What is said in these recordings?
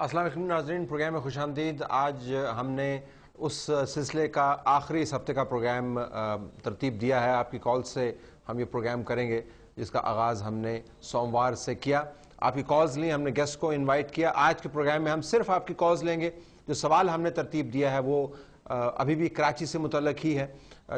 السلام علیکم ناظرین، پروگرام میں خوش آمدید۔ آج ہم نے اس سلسلے کا آخری اس ہفتے کا پروگرام ترتیب دیا ہے۔ آپ کی کال سے ہم یہ پروگرام کریں گے جس کا آغاز ہم نے سوموار سے کیا۔ آپ کی کالز لیں، ہم نے گیسٹ کو انوائٹ کیا۔ آج کے پروگرام میں ہم صرف آپ کی کالز لیں گے۔ جو سوال ہم نے ترتیب دیا ہے وہ ابھی بھی کراچی سے متعلق ہی ہے۔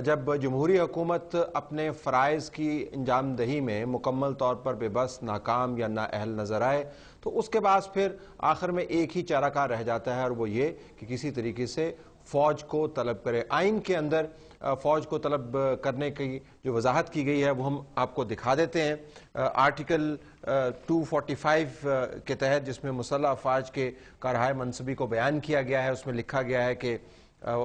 جب جمہوری حکومت اپنے فرائض کی انجام دہی میں مکمل طور پر بے بس، ناکام یا نااہل نظر آئے تو اس کے بعد پھر آخر میں ایک ہی چارہ کار رہ جاتا ہے، اور وہ یہ کہ کسی طریقے سے فوج کو طلب کرے۔ آئین کے اندر فوج کو طلب کرنے کی جو وضاحت کی گئی ہے وہ ہم آپ کو دکھا دیتے ہیں۔ آرٹیکل 245 کے تحت، جس میں مسلح افواج کے کارہائے منصبی کو بیان کیا گیا ہے، اس میں لکھا گیا ہے کہ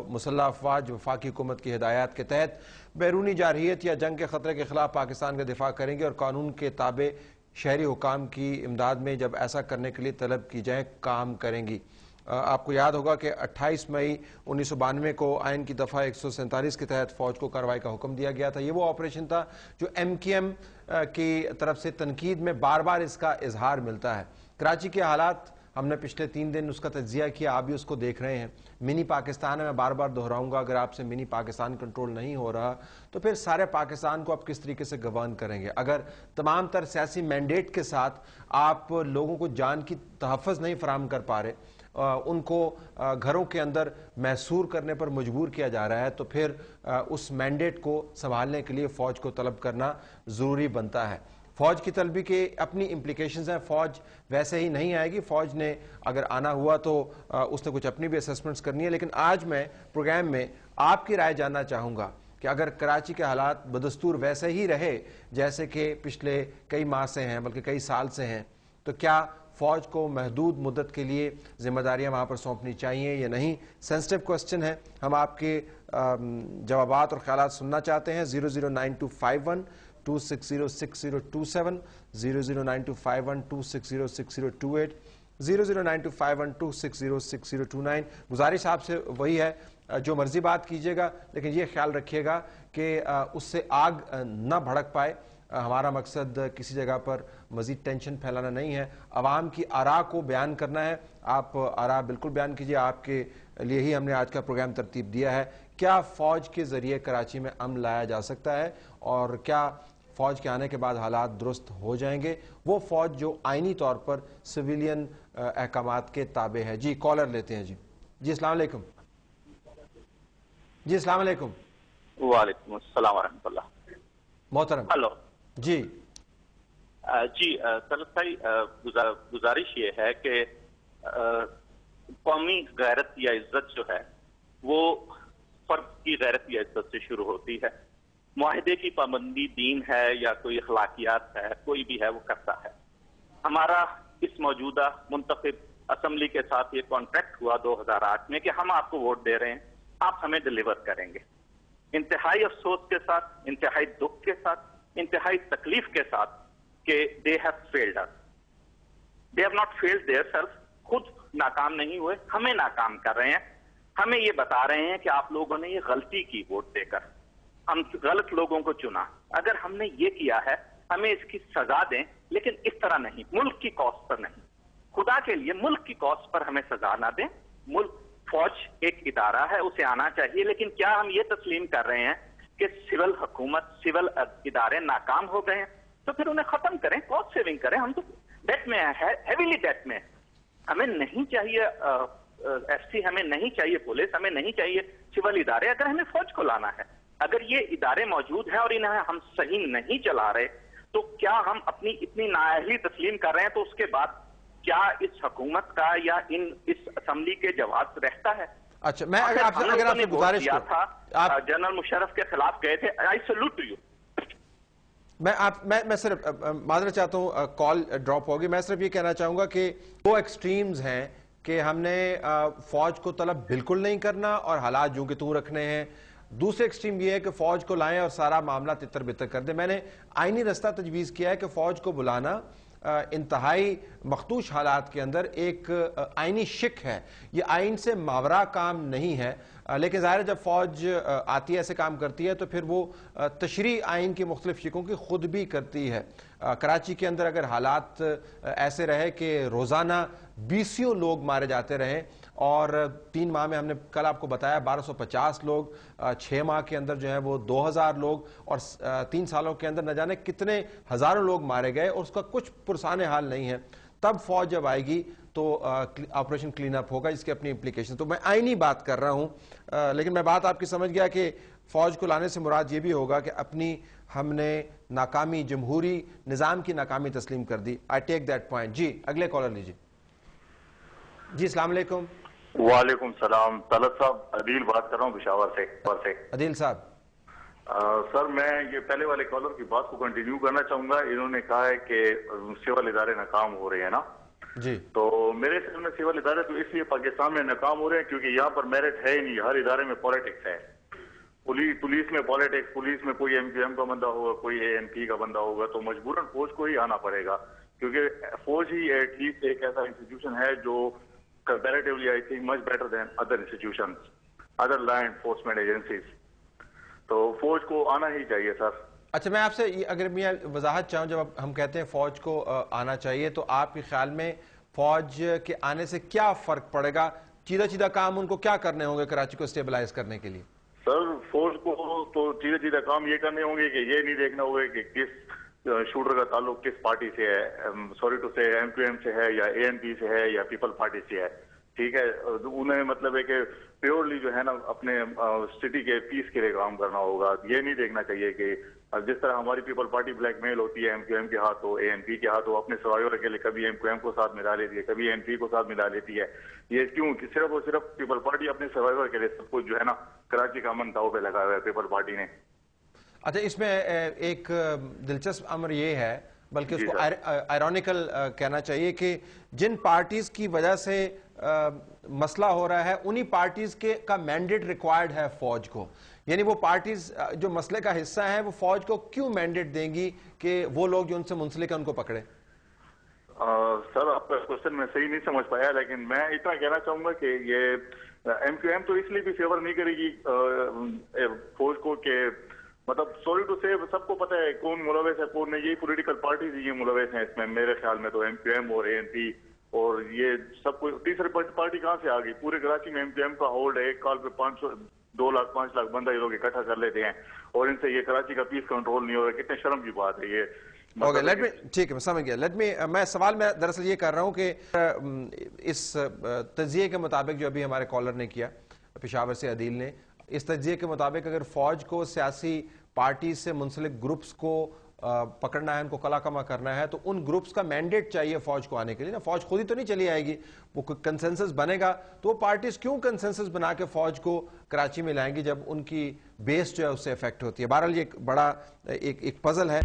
مسلح افواج وفاقی حکومت کی ہدایات کے تحت بیرونی جارحیت یا جنگ کے خطرے کے خلاف پاکستان کا دفاع کریں گے، اور قانون کے تابع شہری حکام کی امداد میں جب ایسا کرنے کے لیے طلب کی جائے کام کریں گی۔ آپ کو یاد ہوگا کہ 28 مئی 1992 کو آئین کی دفعہ 147 کے تحت فوج کو کارروائی کا حکم دیا گیا تھا۔ یہ وہ آپریشن تھا جو ایم کیو ایم کی طرف سے تنقید میں بار بار اس کا اظہار ملتا ہے۔ کراچی کے حالات ہم نے پچھلے 3 دن اس کا تجزیہ کیا، آپ بھی اس کو دیکھ رہے ہیں۔ منی پاکستان ہے، میں بار بار دہراؤں گا، اگر آپ سے منی پاکستان کنٹرول نہیں ہو رہا تو پھر سارے پاکستان کو آپ کس طریقے سے گورن کریں گے؟ اگر تمام تر سیاسی مینڈیٹ کے ساتھ آپ لوگوں کو جان کی تحفظ نہیں فراہم کر پا رہے، ان کو گھروں کے اندر محصور کرنے پر مجبور کیا جا رہا ہے، تو پھر اس مینڈیٹ کو سنبھالنے کے لیے فوج کو طلب کرنا ضروری بنتا ہے۔ فوج کی طلبی کے اپنی امپلیکیشنز ہیں۔ فوج ویسے ہی نہیں آئے گی، فوج نے اگر آنا ہوا تو اس نے کچھ اپنی بھی اسیسمنٹس کرنی ہے۔ لیکن آج میں پروگرام میں آپ کی رائے جاننا چاہوں گا کہ اگر کراچی کے حالات بدستور ویسے ہی رہے جیسے کہ پچھلے کئی ماہ سے ہیں، بلکہ کئی سال سے ہیں، تو کیا فوج کو محدود مدت کے لیے ذمہ داریاں وہاں پر سونپنی چاہیے یا نہیں؟ سینسٹیو کوسچن ہے، ہم آپ کے جوابات اور خیالات سننا چاہتے ہیں۔ 0092512606027 0092512606028 0092512606029۔ گزارش آپ سے وہی ہے، جو مرضی بات کیجیے گا، لیکن یہ خیال رکھیے گا کہ اس سے آگ نہ بھڑک پائے۔ ہمارا مقصد کسی جگہ پر مزید ٹینشن پھیلانا نہیں ہے، عوام کی آراء کو بیان کرنا ہے۔ آپ آراء بالکل بیان کیجیے، آپ کے لیے ہی ہم نے آج کا پروگرام ترتیب دیا ہے۔ کیا فوج کے ذریعے کراچی میں امن لایا جا سکتا ہے، اور کیا فوج کے آنے کے بعد حالات درست ہو جائیں گے؟ وہ فوج جو آئینی طور پر سویلین احکامات کے تابع ہے۔ جی کالر لیتے ہیں۔ جی السلام علیکم۔ جی السلام علیکم۔ وعلیکم السلام ورحمۃ اللہ۔ محترم۔ ہلو جی طلعت بھائی، گزارش یہ ہے کہ قومی غیرت یا عزت جو ہے وہ فرد کی غیرت یا عزت سے شروع ہوتی ہے۔ معاہدے کی پابندی دین ہے یا کوئی اخلاقیات ہے، کوئی بھی ہے وہ کرتا ہے۔ ہمارا اس موجودہ منتخب اسمبلی کے ساتھ یہ کانٹریکٹ ہوا 2008 میں کہ ہم آپ کو ووٹ دے رہے ہیں، آپ ہمیں ڈیلیور کریں گے۔ انتہائی افسوس کے ساتھ، انتہائی دکھ کے ساتھ، انتہائی تکلیف کے ساتھ کہ they have failed us. They have not failed themselves. خود ناکام نہیں ہوئے، ہمیں ناکام کر رہے ہیں۔ ہمیں یہ بتا رہے ہیں کہ آپ لوگوں نے یہ غلطی کی ووٹ دے کر، ہم غلط لوگوں کو چنا۔ اگر ہم نے یہ کیا ہے ہمیں اس کی سزا دیں، لیکن اس طرح نہیں، ملک کی کاسٹ پر نہیں۔ خدا کے لیے ملک کی کاسٹ پر ہمیں سزا نہ دیں۔ ملک فوج ایک ادارہ ہے، اسے آنا چاہیے، لیکن کیا ہم یہ تسلیم کر رہے ہیں کہ سول حکومت، سول ادارے ناکام ہو گئے ہیں؟ تو پھر انہیں ختم کریں، کاسٹ سیونگ کریں۔ ہم تو ڈیٹ میں ہیں، ہیویلی ڈیٹ میں۔ ہمیں نہیں چاہیے ایف سی، ہمیں نہیں چاہیے پولیس، ہمیں نہیں چاہیے سول ادارے، اگر ہمیں فوج کو لانا ہے۔ اگر یہ ادارے موجود ہیں اور انہیں ہم صحیح نہیں چلا رہے تو کیا ہم اپنی اتنی نااہلی تسلیم کر رہے ہیں؟ تو اس کے بعد کیا اس حکومت کا یا اس اسمبلی کے جواز رہتا ہے؟ اچھا، میں اگر آپ سے گزارش تھا، جنرل مشرف کے خلاف گئے تھے، آئی سلوٹ ٹو یو۔ میں صرف معذرت چاہتا ہوں، کال ڈراپ ہوگی۔ میں صرف یہ کہنا چاہوں گا کہ وہ ایکسٹریمز ہیں کہ ہم نے فوج کو طلب بالکل نہیں کرنا اور حالات جو کہ توں رکھنے ہیں۔ دوسرے ایکسٹریم یہ ہے کہ فوج کو لائیں اور سارا معاملہ تتر بتر کر دیں۔ میں نے آئینی رستہ تجویز کیا ہے کہ فوج کو بلانا انتہائی مخدوش حالات کے اندر ایک آئینی شک ہے، یہ آئین سے ماورا کام نہیں ہے۔ لیکن ظاہر ہے جب فوج آتی ہے ایسے کام کرتی ہے تو پھر وہ تشریع آئین کی مختلف شکوں کی خود بھی کرتی ہے. کراچی کے اندر اگر حالات ایسے رہے کہ روزانہ 20 لوگ مارے جاتے رہے اور 3 ماہ میں ہم نے کل آپ کو بتایا 1250 لوگ, 6 ماہ کے اندر جو ہے وہ 2000 لوگ اور 3 سالوں کے اندر نہ جانے کتنے ہزاروں لوگ مارے گئے اور اس کا کچھ پرسان حال نہیں ہے, تب فوج جب آئے گی تو آپریشن کلین اپ ہوگا, اس کی اپنی امپلیکیشن. تو میں آئینی بات کر رہا ہوں, لیکن میں بات آپ کی سمجھ گیا کہ فوج کو لانے سے مراد یہ بھی ہوگا کہ اپنی ہم نے ناکامی, جمہوری نظام کی ناکامی تسلیم کر دی. آئی ٹیک دیٹ پوائنٹ. جی اگلے کالر لیجیے. جی السلام علیکم. وعلیکم السلام. طلعت صاحب, عدیل بات کر رہا ہوں پشاور سے. عدیل صاحب. سر میں یہ پہلے والے کالر کی بات کو کنٹینیو کرنا چاہوں گا. انہوں نے کہا ہے کہ سول ادارے ناکام ہو رہے ہیں نا. جی تو میرے خیال میں سول ادارے تو اس لیے پاکستان میں ناکام ہو رہے ہیں کیونکہ یہاں پر میرٹ ہے ہی نہیں. ہر ادارے میں پالیٹکس ہے. پولیس میں پالیٹکس, پولیس میں کوئی ایم کا بندہ ہوگا, کوئی ANP کا بندہ ہوگا, تو مجبوراً فوج کو ہی آنا پڑے گا کیونکہ فوج ہی ایٹ لیسٹ ایک ایسا انسٹیٹیوشن ہے جو comparatively I think much better than other institutions, other law enforcement agencies. تو فوج کو آنا ہی چاہیے سر. اچھا میں آپ سے اگر میں وضاحت چاہوں, جب ہم کہتے ہیں فوج کو آنا چاہیے تو آپ کے خیال میں فوج کے آنے سے کیا فرق پڑے گا؟ چیدہ کام ان کو کیا کرنے ہوں گے کراچی کو اسٹیبلائز کرنے کے لیے؟ سر فوج کو تو چیدہ کام یہ کرنے ہوں گے کہ یہ نہیں دیکھنا ہوگا کہ کس شوٹر کا تعلق کس پارٹی سے ہے, سوری ٹو سے MQM سے ہے یا ANP سے ہے یا پیپل پارٹی سے ہے. ٹھیک ہے, انہیں مطلب ہے کہ پیورلی جو ہے نا اپنے سٹی کے پیس کے لیے کام کرنا ہوگا. یہ نہیں دیکھنا چاہیے کہ جس طرح ہماری پیپل پارٹی بلیک میل ہوتی ہے MQM کے ہاتھوں, ANP کے ہاتھوں, اپنے سروائیور کے لیے کبھی MQM کو ساتھ ملا لیتی ہے, کبھی ANP کو ساتھ ملا لیتی ہے. یہ کیوں کہ صرف اور صرف پیپل پارٹی اپنے سروائیور کے لیے سب کچھ جو ہے نا کراچی کا امن داؤ پہ لگا ہوا ہے پیپل پارٹی نے. اچھا اس میں ایک دلچسپ امر یہ ہے, بلکہ اس کو آئرونیکل کہنا چاہیے, کہ جن پارٹیز کی وجہ سے مسئلہ ہو رہا ہے انہی پارٹیز کا مینڈیٹ ریکوائرڈ ہے فوج کو. یعنی وہ پارٹیز جو مسئلے کا حصہ ہیں وہ فوج کو کیوں مینڈیٹ دیں گی کہ وہ لوگ جو ان سے منسلک ہیں ان کو پکڑے؟ سر آپ کا کوشچن میں صحیح نہیں سمجھ پایا, لیکن میں اتنا کہنا چاہوں گا کہ یہ MQM تو اس لیے بھی فیور نہیں کرے گی فوج کو کہ مطلب سوری ٹو سے سب کو پتہ ہے کون ملوث ہے کون نہیں. یہی پولیٹیکل پارٹیز یہ ملوث ہیں اس میں. میرے خیال میں تو MQM اور ANP اور یہ سب کو. تیسری پارٹی کہاں سے آ گئی؟ پورے کراچی میں MQM کا ہولڈ ہے. ایک کال پہ 2 لاکھ 5 لاکھ بندہ یہ لوگ اکٹھا کر لیتے ہیں اور ان سے یہ کراچی کا پیس کنٹرول نہیں ہو رہا. کتنے شرم کی بات ہے یہ. ٹھیک ہے میں سمجھ گیا. میں سوال میں دراصل یہ کر رہا ہوں کہ اس تجزیے کے مطابق جو ابھی ہمارے کالر نے کیا پشاور سے عدیل نے, اس تجزیے کے مطابق اگر فوج کو سیاسی پارٹی سے منسلک گروپس کو پکڑنا ہے, ان کو کلا کما کرنا ہے, تو ان گروپس کا مینڈیٹ چاہیے فوج کو آنے کے لیے نا. فوج خود ہی تو نہیں چلی آئے گی, وہ کنسنسس بنے گا. تو وہ پارٹیز کیوں کنسنسس بنا کے فوج کو کراچی میں لائیں گی جب ان کی بیس جو ہے اس سے افیکٹ ہوتی ہے؟ بہرحال یہ بڑا ایک پزل ہے.